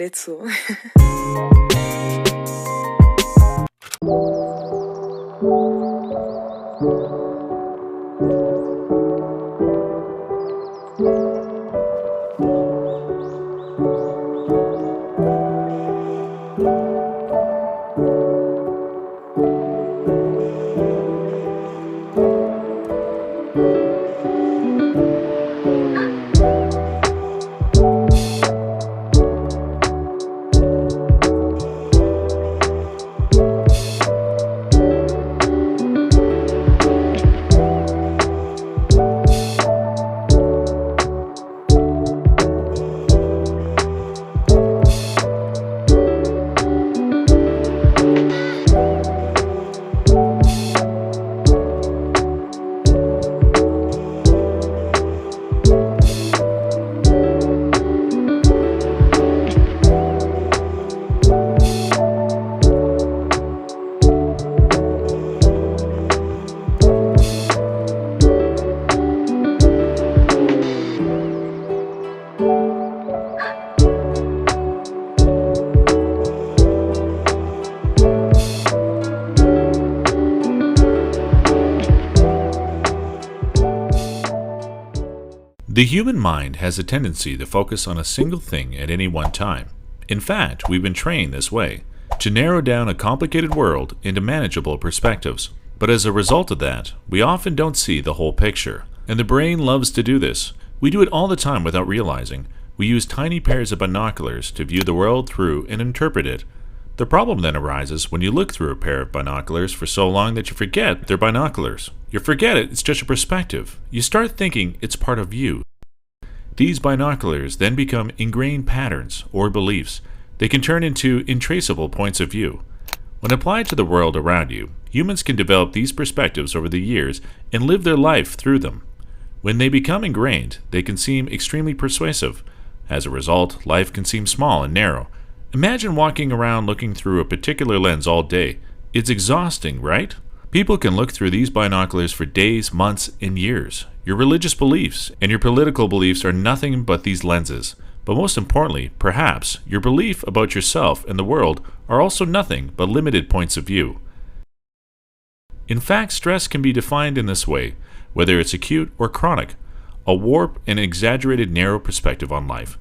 let's go. The human mind has a tendency to focus on a single thing at any one time. In fact, we've been trained this way, to narrow down a complicated world into manageable perspectives. But as a result of that, we often don't see the whole picture. And the brain loves to do this. We do it all the time without realizing. We use tiny pairs of binoculars to view the world through and interpret it. The problem then arises when you look through a pair of binoculars for so long that you forget they're binoculars. You forget it's just a perspective. You start thinking it's part of you. These binoculars then become ingrained patterns or beliefs. They can turn into intraceable points of view. When applied to the world around you, humans can develop these perspectives over the years and live their life through them. When they become ingrained, they can seem extremely persuasive. As a result, life can seem small and narrow. Imagine walking around looking through a particular lens all day. It's exhausting, right? People can look through these binoculars for days, months, and years. Your religious beliefs and your political beliefs are nothing but these lenses. But most importantly, perhaps, your belief about yourself and the world are also nothing but limited points of view. In fact, stress can be defined in this way, whether it's acute or chronic, a warped and exaggerated narrow perspective on life.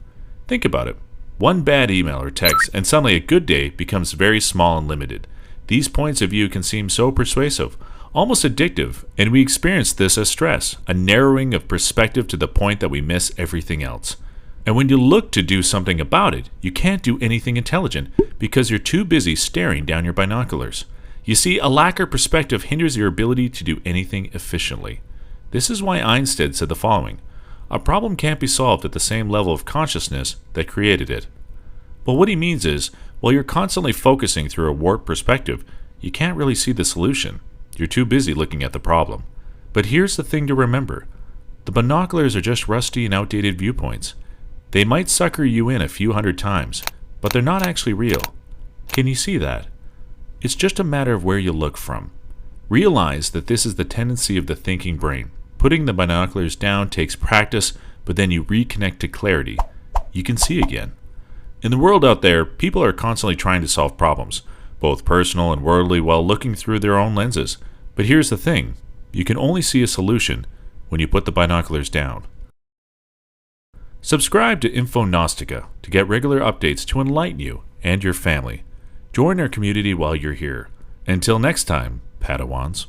Think about it. One bad email or text, and suddenly a good day becomes very small and limited. These points of view can seem so persuasive, almost addictive, and we experience this as stress, a narrowing of perspective to the point that we miss everything else. And when you look to do something about it, you can't do anything intelligent because you're too busy staring down your binoculars. You see, a lack of perspective hinders your ability to do anything efficiently. This is why Einstein said the following: a problem can't be solved at the same level of consciousness that created it. But what he means is, while you're constantly focusing through a warped perspective, you can't really see the solution. You're too busy looking at the problem. But here's the thing to remember. The binoculars are just rusty and outdated viewpoints. They might sucker you in a few hundred times, but they're not actually real. Can you see that? It's just a matter of where you look from. Realize that this is the tendency of the thinking brain. Putting the binoculars down takes practice, but then you reconnect to clarity. You can see again. In the world out there, people are constantly trying to solve problems, both personal and worldly, while looking through their own lenses. But here's the thing. You can only see a solution when you put the binoculars down. Subscribe to Infognostica to get regular updates to enlighten you and your family. Join our community while you're here. Until next time, Padawans.